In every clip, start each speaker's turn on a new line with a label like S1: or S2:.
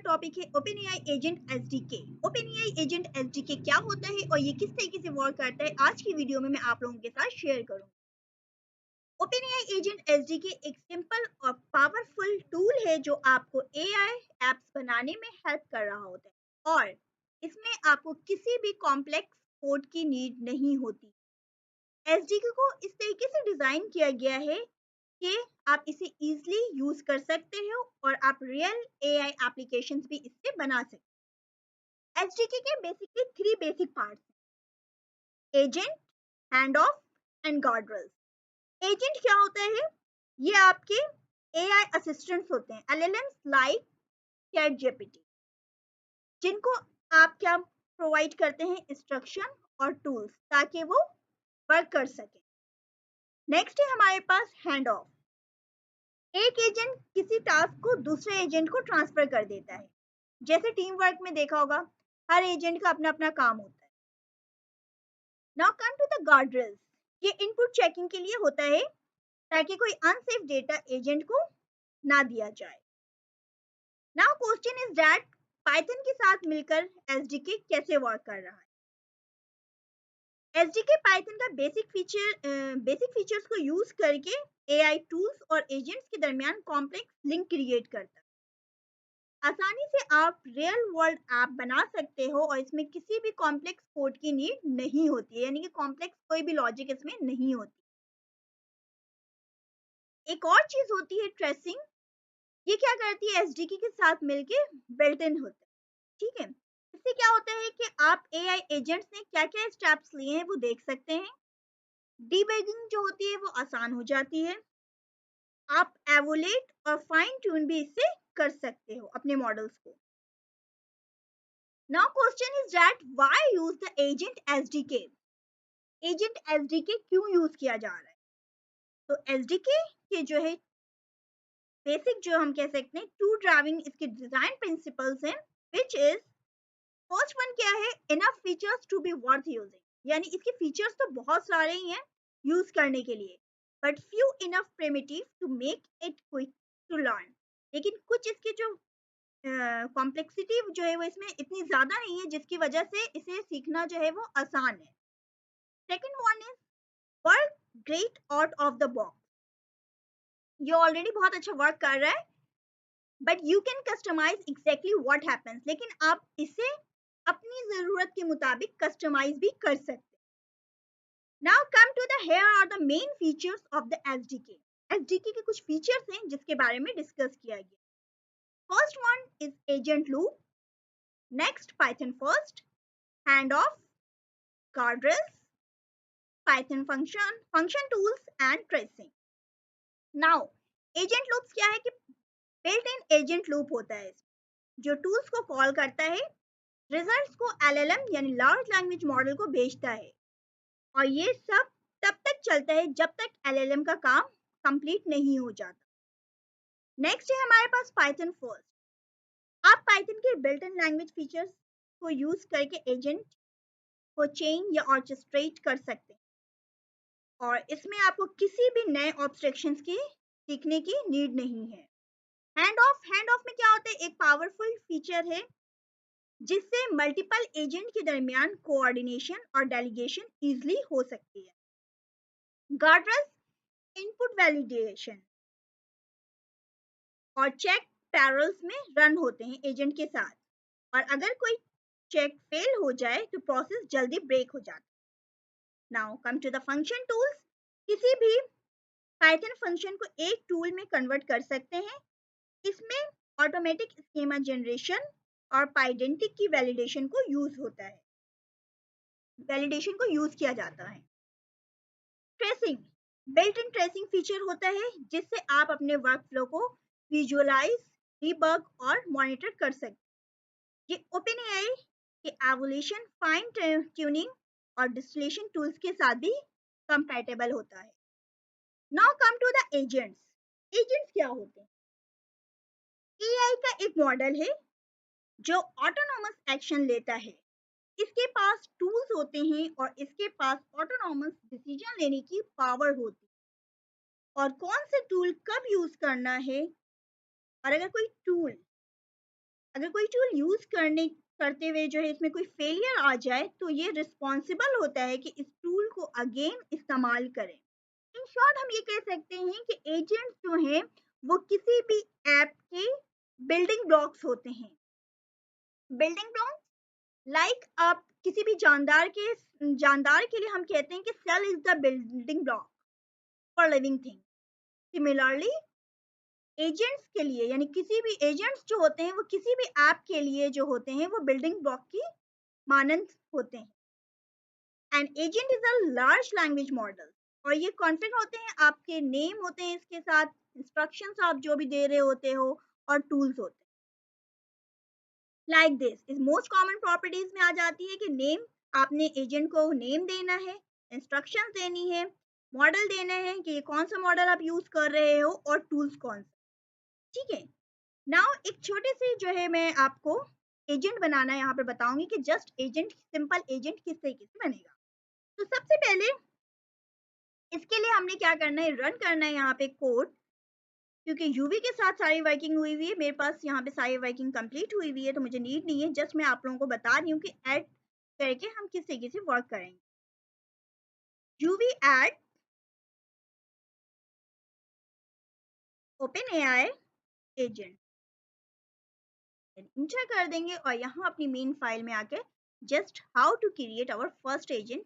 S1: Topic है open AI agent SDK. Open AI agent SDK क्या होता है और ये किस तरीके से वर्क करता है, आज की वीडियो में मैं आप लोगों के साथ शेयर करूंगी। ओपन एआई एजेंट एसडीके एक सिंपल और पावरफुल टूल है जो आपको एआई एप्स बनाने में हेल्प कर रहा होता है और इसमें आपको किसी भी कॉम्प्लेक्स कोड की नीड नहीं होती। एसडीके को इस तरीके से डिजाइन किया गया है कि आप इसे इजीली यूज कर सकते हो और आप रियल एआई एप्लीकेशंस भी इससे बना सकते हैं। एसडीके के बेसिकली थ्री बेसिक पार्ट्स हैं: agent, hand off and guardrails. Agent क्या होता है? ये आपके एआई असिस्टेंट्स होते हैं, एलएलएम्स लाइक चैट जीपीटी, जिनको आप क्या प्रोवाइड करते हैं? इंस्ट्रक्शन और टूल्स ताकि वो वर्क कर सके। नेक्स्ट है हमारे पास हैंड ऑफ। एक एजेंट किसी टास्क को दूसरे एजेंट को ट्रांसफर कर देता है। जैसे टीम वर्क में देखा होगा, हर एजेंट का अपना अपना काम होता है। Now come to the guardrails. ये इनपुट चेकिंग के लिए होता है ताकि कोई अनसेफ डेटा एजेंट को ना दिया जाए। Now question is that Python के साथ मिलकर एसडीके कैसे वर्क कर रहा है? एसडीके पाइथन का बेसिक फीचर्स को यूज करके एआई टूल्स और एजेंट्स के दरमियान कॉम्प्लेक्स लिंक क्रिएट करता है। आसानी से आप रियल वर्ल्ड ऐप बना सकते हो और इसमें किसी भी कॉम्प्लेक्स कोड की नीड नहीं होती है, यानी कि कॉम्प्लेक्स कोई भी लॉजिक इसमें नहीं होती। एक और चीज होती है ट्रेसिंग। ये क्या करती है? एसडीके के साथ मिलके बिल्ट इन होता है। ठीक है, इससे क्या होता है कि आप एआई एजेंट्स ने क्या क्या स्टेप्स लिए हैं वो देख सकते हैं। डीबगिंग जो होती है वो आसान हो जाती है। आप एवोलेट और फाइन ट्यून भी इससे कर सकते हो अपने मॉडल्स को। Now question is that why use the agent SDK? Agent SDK क्यों यूज किया जा रहा है? तो एसडीके के जो है बेसिक, जो हम कह सकते हैं, टू ड्राइविंग इसके डिजाइन प्रिंसिपल्स हैं, व्हिच इज फर्स्ट वन क्या है? Enough features to be worth using, यानी इसके फीचर्स तो बहुत सारे ही हैं यूज करने के लिए, but few enough primitive to make it quick to learn. लेकिन कुछ इसके जो कॉम्प्लेक्सिटी जो है वो इसमें इतनी ज्यादा नहीं है जिसकी वजह से इसे सीखना जो है वो आसान है। Second one is work great out of the box. ये ऑलरेडी बहुत अच्छा वर्क कर रहा है, but you can customize exactly what happens, लेकिन आप इसे अपनी जरूरत के मुताबिक कस्टमाइज भी कर सकते हैं। Now come to the here are the main features of the SDK. SDK के कुछ फीचर्स हैं जिसके बारे में डिस्कस किया गया। First one is agent loop, next Python first, hand off, guardrails, Python function tools and tracing. Now agent loops क्या है कि बिल्ट इन एजेंट लूप होता है जो टूल्स को कॉल करता है, रिजल्ट्स को एलएलएम यानी लार्ज लैंग्वेज मॉडल को भेजता है, और ये सब तब तक चलता है जब तक एलएलएम का काम कंप्लीट नहीं हो जाता। नेक्स्ट है हमारे पास पाइथन फर्स्ट। आप पाइथन के बिल्ट इन लैंग्वेज फीचर्स को यूज करके एजेंट को चेन या ऑर्केस्ट्रेट कर सकते हैं, और इसमें आपको किसी भी नए ऑब्स्ट्रक्शंस की सीखने की नीड नहीं है। हैंड ऑफ में क्या होता है? एक पावरफुल फीचर है जिससे मल्टीपल एजेंट के दरमियान कोऑर्डिनेशन और डेलीगेशन इजीली हो सकती है। गार्डरेल्स इनपुट वैलिडेशन और चेक पैरल्स में रन होते हैं एजेंट के साथ, और अगर कोई चेक फेल हो जाए तो प्रोसेस जल्दी ब्रेक हो जाता है। Now come to the function tools. किसी भी पाइथन फंक्शन को एक टूल में कन्वर्ट कर सकते हैं। इसमें ऑटोमेटिक स्कीमा जनरेशन और पाइडेंटिक की वैलिडेशन को यूज होता है, वैलिडेशन को यूज किया जाता है। Tracing, built in tracing feature होता है जिससे आप अपने वर्क फ्लो को विजुअलाइज, डिबग और मॉनिटर कर सकते हैं। ये ओपनएआई के एवोल्यूशन, फाइन ट्यूनिंग और डिस्टिलेशन टूल्स के साथ भी कंपैटिबल होता है। Now come to the agents. Agents क्या होते हैं? एआई का एक मॉडल है जो ऑटोनॉमस एक्शन लेता है। इसके पास टूल्स होते हैं और इसके पास ऑटोनॉमस डिसीजन लेने की पावर होती है, और कौन से टूल कब यूज करना है, और अगर कोई टूल अगर कोई टूल यूज करते हुए जो है इसमें कोई फेलियर आ जाए तो ये रिस्पॉन्सिबल होता है कि इस टूल को अगेन इस्तेमाल करें। इन शॉर्ट हम ये कह सकते हैं कि एजेंट्स जो हैं वो किसी भी ऐप के बिल्डिंग ब्लॉक्स होते हैं। बिल्डिंग ब्लॉक्स लाइक आप किसी भी जानदार के लिए हम कहते हैं कि cell is the building block for living thing. Similarly agents के लिए यानी किसी भी एजेंट्स जो होते हैं वो किसी भी ऐप के लिए जो होते हैं वो बिल्डिंग ब्लॉक की मानंद होते हैं। And agent is a large language model और ये कॉन्फ़िगर होते हैं, आपके नेम होते हैं इसके साथ, इंस्ट्रक्शंस आप जो भी दे रहे होते हो और टूल्स होते हैं। Like this is most common properties में आ जाती है कि नेम, आपने एजेंट को नेम देना है, इंस्ट्रक्शंस देनी है, मॉडल देना है कि ये कौन सा मॉडल आप यूज कर रहे हो और टूल्स कौन सा। ठीक है, नाउ एक छोटे से जो है मैं आपको एजेंट बनाना यहाँ पे बताऊंगी कि जस्ट एजेंट, सिंपल एजेंट किससे किससे बनेगा। तो सबसे पहले इसके लिए हमने क्या करना है, रन करना है यहाँ पे कोड। क्योंकि यूवी के साथ सारी वर्किंग हुई हुई है, मेरे पास यहाँ पे सारी वर्किंग कंप्लीट हुई हुई है तो मुझे नीड नहीं है, जस्ट मैं आप लोगों को बता रही हूँ कि ऐड करके हम किस तरीके से वर्क करेंगे। UV add OpenAI agent enter कर देंगे और यहाँ अपनी मेन फाइल में आके just how to create our first agent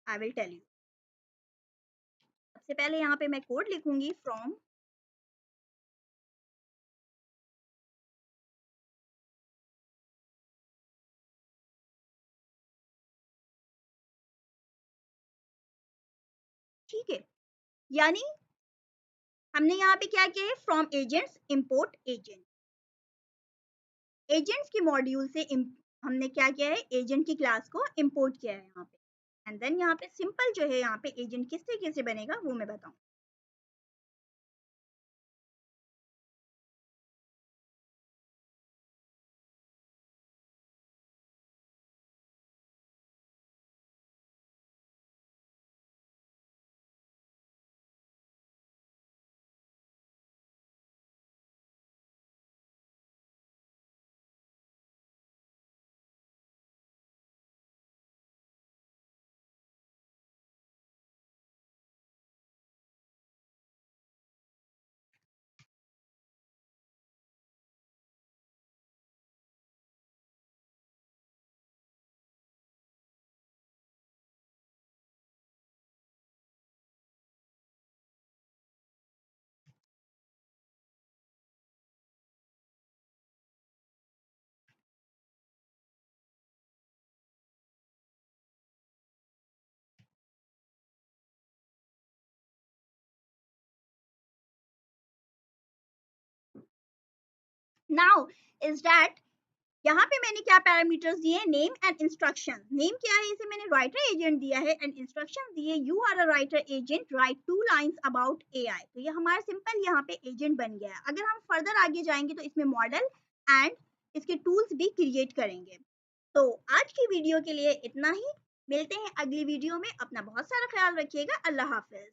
S1: I will tell you. सबसे पहले यहाँ पे मैं कोड लिखूंगी फ्रॉम ठीक है, यानी हमने यहाँ पे क्या किया है, from agents import agent. Agents के मॉड्यूल से हमने क्या किया है, एजेंट की क्लास को इंपोर्ट किया है यहाँ पे। एंड देन यहाँ पे सिंपल जो है यहाँ पे एजेंट किस तरीके से बनेगा वो मैं बताऊँ। नाउ इज दैट यहाँ पे मैंने क्या पैरामीटर्स दिए, नेम एंड इंस्ट्रक्शन। नेम क्या है, इसे मैंने राइटर एजेंट दिया है एंड इंस्ट्रक्शन दिए you are a writer agent write 2 lines about AI. तो ये हमारा सिंपल यहाँ पे एजेंट बन गया है। अगर हम फर्दर आगे जाएंगे तो इसमें मॉडल एंड इसके टूल्स भी क्रिएट करेंगे। तो आज की वीडियो के लिए इतना ही, मिलते हैं अगली वीडियो में। अपना बहुत सारा ख्याल रखिएगा। अल्लाह हाफिज।